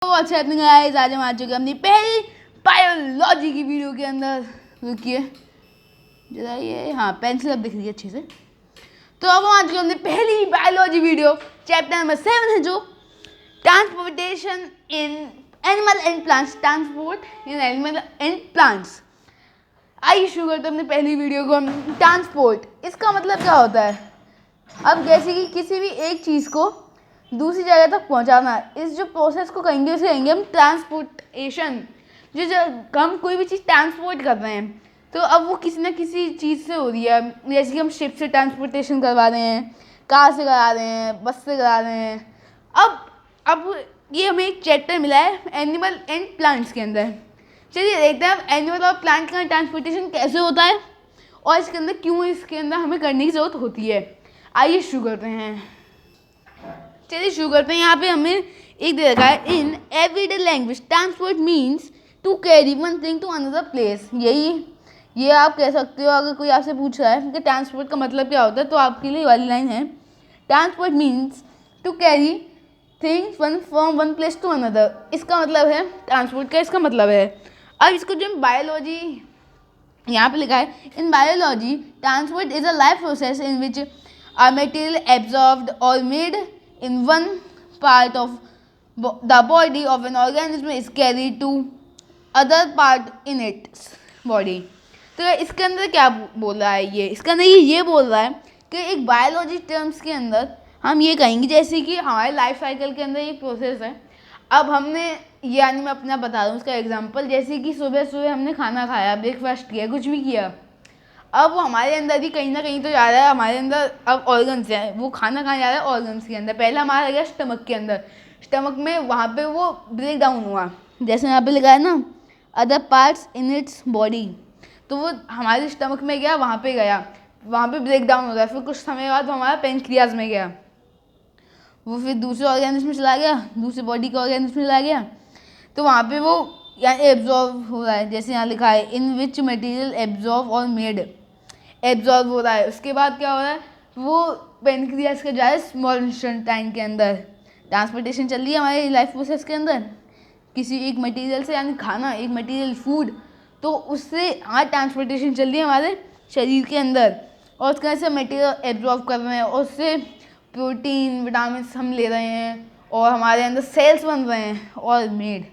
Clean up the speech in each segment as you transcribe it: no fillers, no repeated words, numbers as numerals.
What's happening guys, आज हम आ चुके हैं अपनी पहली बायोलॉजी की वीडियो के अंदर। रुकिए जरा, ये हाँ पेंसिल अब दिख रही है अच्छे से। तो अब हम आ चुके हैं अपनी पहली बायोलॉजी वीडियो, चैप्टर नंबर 7 है जो transportation in animal and plants. Transport in animal and plants. आइए शुरू करते हैं अपनी पहली वीडियो को। ट्रांसपोर्ट, इसका मतलब क्या होता है? अब जैसे कि किसी भी एक चीज़ को दूसरी जगह तक पहुंचाना, इस जो प्रोसेस को कहेंगे उसे कहेंगे हम ट्रांसपोर्टेशन। जो हम कोई भी चीज़ ट्रांसपोर्ट कर रहे हैं तो अब वो किसी न किसी चीज़ से हो रही है। जैसे कि हम शिप से ट्रांसपोर्टेशन करवा रहे हैं, कार से करा रहे हैं, बस से करा रहे हैं। अब ये हमें एक चैप्टर मिला है एनिमल एंड प्लांट्स के अंदर। चलिए देखते हैं अब एनिमल और प्लांट का ट्रांसपोर्टेशन कैसे होता है और इसके अंदर क्यों इसके अंदर हमें करने की ज़रूरत होती है। आइए शुरू करते हैं। चलिए शुरू करते हैं। यहाँ पे हमें एक दे रखा है, in everyday language transport means to carry one thing to another place. ये आप कह सकते हो अगर कोई आपसे पूछ रहा है कि ट्रांसपोर्ट का मतलब क्या होता है, तो आपके लिए वाली लाइन है, transport means to carry things one from one place to another. इसका मतलब है ट्रांसपोर्ट का, इसका मतलब है। अब इसको जो बायोलॉजी यहाँ पे लिखा है, in biology transport is a life process in which a material absorbed or made in one part of the body of an organism is carried to other part in its body। तो इसके अंदर क्या बोल रहा है इसके अंदर ये बोल रहा है कि एक बायोलॉजी टर्म्स के अंदर हम ये कहेंगे, जैसे कि हमारे लाइफ साइकिल के अंदर एक प्रोसेस है। अब हमने यानी मैं अपना बता रहा हूँ उसका एग्जांपल, जैसे कि सुबह सुबह हमने खाना खाया, ब्रेकफास्ट किया, कुछ भी किया। अब वो हमारे अंदर भी कहीं ना कहीं तो जा रहा है, हमारे अंदर अब ऑर्गन्स हैं, वो खाना खाने जा रहा है ऑर्गन्स के अंदर। पहले हमारा गया स्टमक के अंदर, स्टमक में वहाँ पे वो ब्रेक डाउन हुआ, जैसे यहाँ पे लिखा है ना other parts in its body. तो वो हमारे स्टमक में गया, वहाँ पे ब्रेक डाउन हो रहा है। फिर कुछ समय बाद वो हमारा पेनक्रियाज में गया, वो फिर दूसरे ऑर्गेनिज्म में चला गया, दूसरे बॉडी के ऑर्गेनिज्म में चला गया। तो वहाँ पे वो यानी एब्जॉर्ब हो रहा है, जैसे यहाँ लिखा है इन विच मटेरियल एब्जॉर्ब और मेड, एब्जॉर्ब हो रहा है। उसके बाद क्या हो रहा है, वो पेनक्रियाज के जा रहा है स्मॉल इंटेस्टाइन के अंदर। ट्रांसपोर्टेशन चल रही है हमारे लाइफ प्रोसेस के अंदर, किसी एक मटेरियल से, यानी खाना, एक मटेरियल फूड, तो उससे हाँ ट्रांसपोर्टेशन चल रही है हमारे शरीर के अंदर, और उसके से मटेरियल एब्जॉर्ब कर रहे हैं, और उससे प्रोटीन विटामिन हम ले रहे हैं, और हमारे अंदर सेल्स बन रहे हैं, और मेड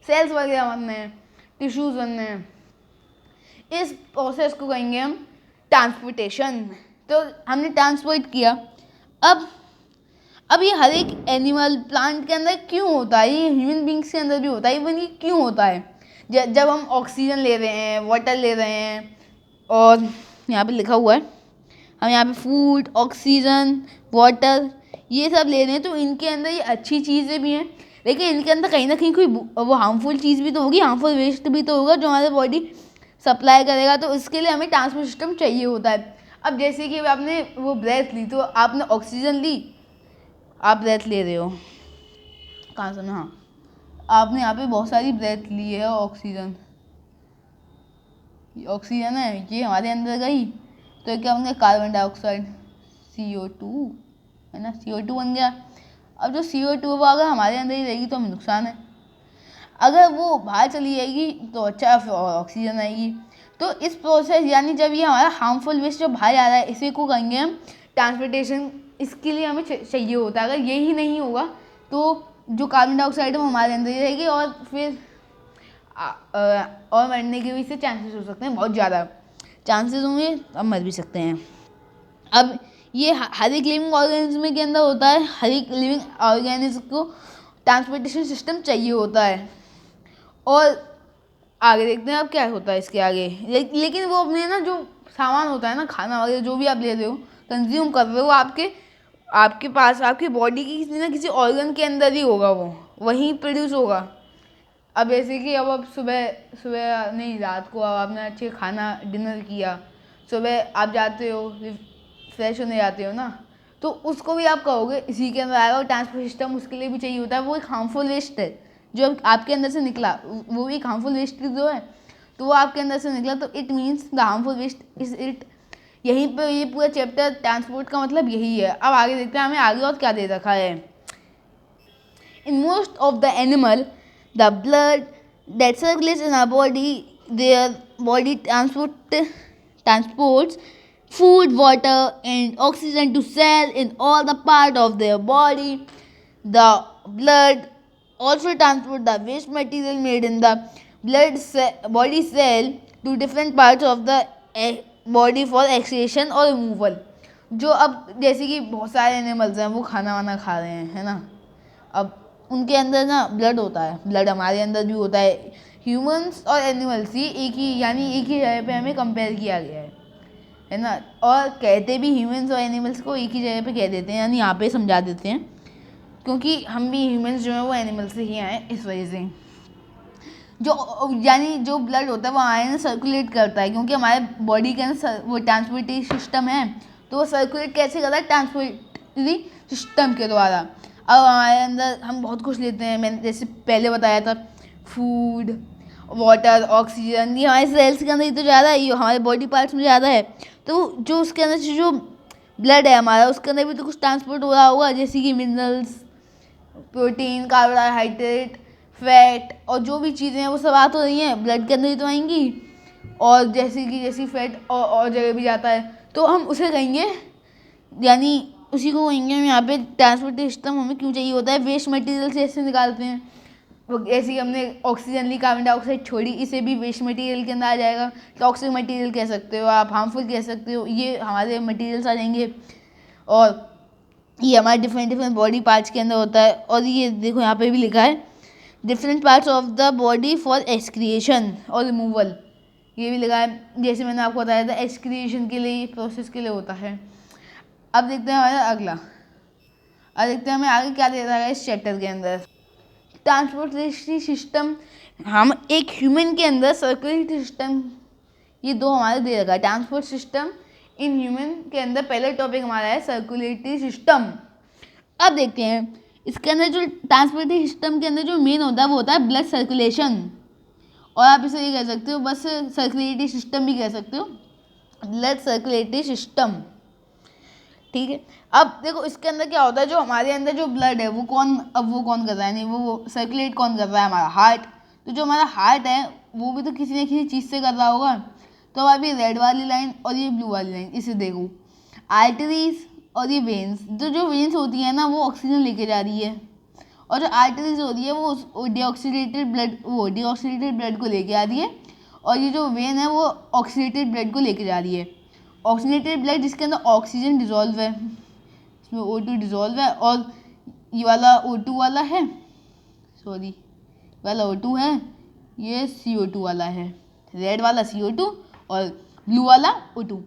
सेल्स वगैरह बन रहे हैं, टिश्यूज़ बन रहे हैं। इस प्रोसेस को कहेंगे हम ट्रांसपोर्टेशन। तो हमने ट्रांसपोर्ट किया। अब ये हर एक एनिमल प्लांट के अंदर क्यों होता है, ये ह्यूमन बींग्स के अंदर भी होता है। इवन ये क्यों होता है? जब हम ऑक्सीजन ले रहे हैं, वाटर ले रहे हैं, और यहाँ पे लिखा हुआ है हम यहाँ पे फूड, ऑक्सीजन, वाटर ये सब ले रहे हैं, तो इनके अंदर ये अच्छी चीज़ें भी हैं, लेकिन इनके अंदर कहीं ना कहीं कोई वो हार्मफुल चीज़ भी तो होगी, हार्मफुल वेस्ट भी तो होगा जो हमारे बॉडी सप्लाई करेगा। तो इसके लिए हमें ट्रांसपोर्ट सिस्टम चाहिए होता है। अब जैसे कि आपने वो ब्रेथ ली, तो आपने ऑक्सीजन ली, आप ब्रेथ ले रहे हो, कहाँ सुना, हाँ आपने यहाँ पे बहुत सारी ब्रेथ ली है, ऑक्सीजन है, ये हमारे अंदर गई तो क्या बन गया, कार्बन डाइऑक्साइड, CO2 है ना, CO2 बन गया। अब जो CO2 वो अगर हमारे अंदर ही रहेगी तो हमें नुकसान है, अगर वो बाहर चली जाएगी तो अच्छा फिर ऑक्सीजन आएगी। तो इस प्रोसेस यानी जब ये हमारा हार्मफुल वेस्ट जो बाहर आ रहा है, इसी को कहेंगे हम ट्रांसपोर्टेशन। इसके लिए हमें चाहिए होता है। अगर यही नहीं होगा तो जो कार्बन डाइऑक्साइड है वो हमारे अंदर ही रहेगी, और फिर और मरने के भी इससे चांसेस हो सकते हैं, बहुत ज़्यादा चांसेस होंगे, अब मर भी सकते हैं। अब ये हर एक लिविंग ऑर्गेनिज्म के अंदर होता है, हर एक लिविंग ऑर्गेनिज्म को ट्रांसपोर्टेशन सिस्टम चाहिए होता है। और आगे देखते हैं अब क्या होता है इसके आगे। लेकिन वो अपने ना जो सामान होता है ना, खाना वगैरह जो भी आप ले रहे हो, कंज्यूम कर रहे हो, आपके पास आपकी बॉडी की किसी ना किसी ऑर्गन के अंदर ही होगा, वो वहीं प्रोड्यूस होगा। अब जैसे कि अब आप सुबह नहीं, रात को अब आपने अच्छे खाना डिनर किया, सुबह आप जाते हो फ्रेश होने जाते हो ना, तो उसको भी आप कहोगे इसी के अंदर आएगा। और ट्रांसपोर्ट सिस्टम उसके लिए भी चाहिए होता है। वो एक हार्मफुल वेस्ट है जो आपके अंदर से निकला, वो भी एक हार्मफुल वेस्ट जो है, तो वो आपके अंदर से निकला, तो it means the harmful waste is it. यहीं पे ये पूरा चैप्टर ट्रांसपोर्ट का मतलब यही है। अब आगे देखते हैं हमें आगे और क्या दे रखा है। In most of the animal The blood that circulates in our body, their body transports food, water, and oxygen to cell in all the part of their body. The blood also transports the waste material made in the body cell to different parts of the body for excretion or removal. जो अब जैसे कि बहुत सारे animals हैं वो खाना वाना खा रहे हैं, है ना, अब उनके अंदर ना ब्लड होता है, ब्लड हमारे अंदर भी होता है. ह्यूमंस और एनिमल्स ही एक ही जगह पे हमें कंपेयर किया गया है ना. और कहते भी ह्यूमंस और एनिमल्स को एक ही जगह पे कह देते हैं, यानी यहाँ पे समझा देते हैं, क्योंकि हम भी ह्यूमंस जो हैं वो एनिमल्स से ही आए, इस वजह से. जो ब्लड होता है वो हमारे सर्कुलेट करता है, क्योंकि हमारे बॉडी के अंदर वो ट्रांसपोर्टिंग सिस्टम है, तो वो सर्कुलेट कैसे करता है, ट्रांसपोर्टिंग सिस्टम के द्वारा. अब हमारे अंदर हम बहुत कुछ लेते हैं, मैंने जैसे पहले बताया था, फूड, वाटर, ऑक्सीजन, ये हमारे सेल्स के अंदर ही तो ज़्यादा है, ये हमारे बॉडी पार्ट्स में ज़्यादा है. तो जो उसके अंदर से जो ब्लड है हमारा, उसके अंदर भी तो कुछ ट्रांसपोर्ट हो रहा होगा, जैसे कि मिनरल्स, प्रोटीन, कार्बोहाइड्रेट, फैट, और जो भी चीज़ें हैं वो सब आ तो रही हैं, ब्लड के अंदर ही तो आएंगी. और जैसी फैट और जगह भी जाता है, तो हम उसे कहेंगे, यानी उसी को कहेंगे हम यहाँ पे ट्रांसपोर्ट सिस्टम. हमें क्यों चाहिए होता है, वेस्ट मटेरियल से ऐसे निकालते हैं. ऐसे ही हमने ऑक्सीजन ली, कार्बन डाइऑक्साइड छोड़ी, इसे भी वेस्ट मटेरियल के अंदर आ जाएगा. टॉक्सिक मटेरियल कह सकते हो आप, हार्मफुल कह सकते हो, ये हमारे मटेरियल्स आ जाएंगे. और ये हमारे डिफरेंट बॉडी पार्ट्स के अंदर होता है. और ये देखो यहाँ पे भी लिखा है, different parts of the body for excretion और रिमूवल, ये भी लिखा है. जैसे मैंने आपको बताया था, एक्सक्रिएशन के लिए, प्रोसेस के लिए होता है. अब देखते हैं हमारा अगला, अब देखते हैं हमें आगे क्या दे रहा है इस चैप्टर के अंदर. ट्रांसपोर्टेशन सिस्टम, हम एक ह्यूमन के अंदर सर्कुलेटरी सिस्टम, ये दो हमारे दे रखा है. ट्रांसपोर्ट सिस्टम इन ह्यूमन के अंदर पहला टॉपिक हमारा है सर्कुलेटरी सिस्टम. अब देखते हैं इसके अंदर जो ट्रांसपोर्टेशन सिस्टम के अंदर जो मेन होता है वो होता है ब्लड सर्कुलेशन, और आप इसे ये कह सकते हो बस सर्कुलेटरी सिस्टम भी कह सकते हो, ब्लड सर्कुलेटरी सिस्टम, ठीक है. अब देखो इसके अंदर क्या होता है, जो हमारे अंदर जो ब्लड है वो कौन कर रहा है, नहीं वो सर्कुलेट कौन कर रहा है, हमारा हार्ट. तो जो हमारा हार्ट है वो भी तो किसी न किसी चीज़ से कर रहा होगा. तो अब ये रेड वाली लाइन और ये ब्लू वाली लाइन, इसे देखो, आर्टरीज और ये वेन्स. जो वेन्स होती है ना वो ऑक्सीजन लेके जा रही है, और जो आर्टरीज हो रही है वो डीऑक्सीडेटेड ब्लड को लेके आ रही है, और ये जो वेन है वो ऑक्सीडेटेड ब्लड को लेके जा रही है. ऑक्सीडेटेड ब्लड जिसके अंदर ऑक्सीजन डिजॉल्व है, इसमें O2 डिजॉल्व है, और ये वाला O2 वाला है, सॉरी वाला O2 है, ये CO2 वाला है, रेड वाला CO2 और ब्लू वाला O2.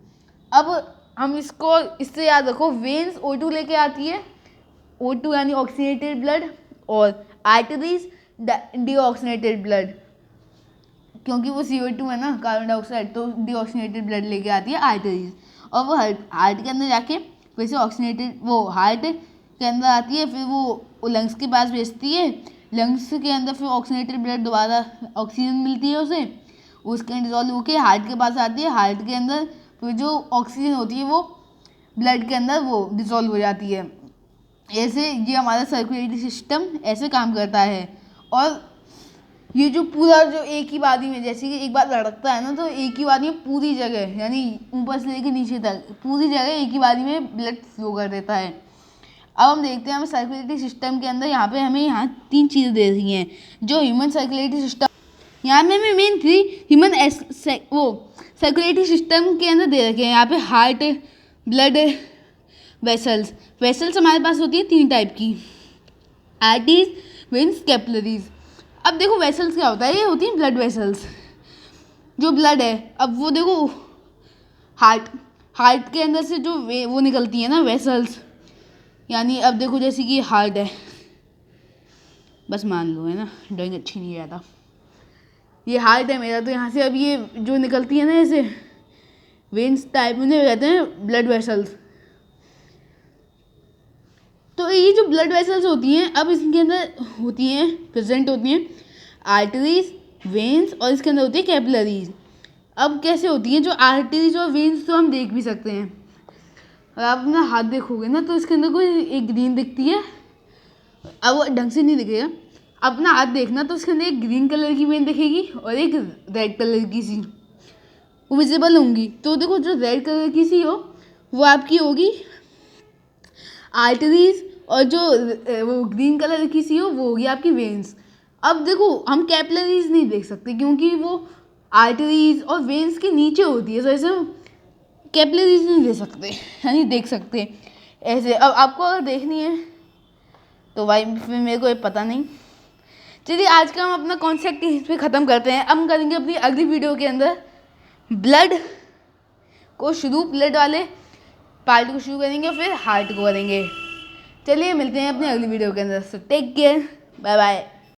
अब हम इसको इससे याद रखो, वेन्स O2 लेके आती है, O2 यानी ऑक्सीडेटेड ब्लड, और आर्टरीज डीऑक्सीनेटेड ब्लड, क्योंकि वो CO2 है ना, कार्बन डाइऑक्साइड, तो डीऑक्सीनेटेड ब्लड लेके आती है आर्टरीज, और वो हार्ट के अंदर जाके वैसे ऑक्सीनेटेड वो हार्ट के अंदर आती है, फिर वो लंग्स के पास भेजती है, लंग्स के अंदर फिर ऑक्सीनेटेड ब्लड दोबारा ऑक्सीजन मिलती है उसे, उसके डिजॉल्व होकर हार्ट के पास आती है, हार्ट के अंदर फिर जो ऑक्सीजन होती है वो ब्लड के अंदर वो डिजॉल्व हो जाती है. ऐसे ये हमारा सर्कुलेटरी सिस्टम ऐसे काम करता है. और ये जो पूरा जो एक ही बारी में, जैसे कि एक बार लड़कता है ना, तो एक ही बारी में पूरी जगह, यानी ऊपर से लेकर नीचे तक पूरी जगह एक ही बारी में ब्लड फ्लो कर देता है. अब हम देखते हैं हमें सर्कुलेटरी सिस्टम के अंदर यहाँ पे हमें यहाँ 3 चीज़ें दे रही हैं. जो ह्यूमन सर्कुलेटरी सिस्टम, यहाँ में हमें मेन 3 ह्यूमन वो सर्कुलेटरी सिस्टम के अंदर दे रखे हैं. यहाँ पे हार्ट, ब्लड वेसल्स हमारे पास होती है 3 टाइप की, आर्टरीज, वेन्स, कैपिलरीज. अब देखो वेसल्स क्या होता है, ये होती हैं ब्लड वेसल्स. जो ब्लड है, अब वो देखो हार्ट के अंदर से जो वो निकलती है ना वेसल्स, यानी अब देखो जैसे कि हार्ट है, बस मान लो, है ना, ड्राइंग अच्छी नहीं आता, ये हार्ट है मेरा, तो यहाँ से अब ये जो निकलती है ना ऐसे वेन्स टाइप, उन्हें कहते हैं ब्लड वेसल्स. तो ये जो ब्लड वेसल्स होती हैं, अब इसके अंदर होती हैं, प्रेजेंट होती हैं आर्टरीज, वेन्स, और इसके अंदर होती है कैपिलरीज. अब कैसे होती हैं, जो आर्टरीज और वेन्स तो हम देख भी सकते हैं, अगर आप अपना हाथ देखोगे ना तो इसके अंदर कोई एक ग्रीन दिखती है, अब वो ढंग से नहीं दिखेगा. अपना हाथ देखना तो उसके अंदर एक ग्रीन कलर की वेन दिखेगी और एक रेड कलर की सी वो विजिबल होंगी। तो देखो जो रेड कलर की सी हो वो आपकी होगी आर्टरीज और जो वो ग्रीन कलर की सी हो वो होगी आपकी वेन्स। अब देखो हम कैपिलरीज नहीं देख सकते क्योंकि वो आर्टरीज और वेन्स के नीचे होती है, तो ऐसे हम कैपिलरीज नहीं दे सकते यानी देख सकते ऐसे। अब आपको अगर देखनी है तो भाई फिर मेरे को ये पता नहीं। चलिए आज का हम अपना कॉन्सेप्ट इस पे ख़त्म करते हैं। अब हम करेंगे अपनी अगली वीडियो के अंदर ब्लड वाले पार्ट को शुरू करेंगे, फिर हार्ट को करेंगे। चलिए मिलते हैं अपने अगली वीडियो के अंदर। So take care, bye bye.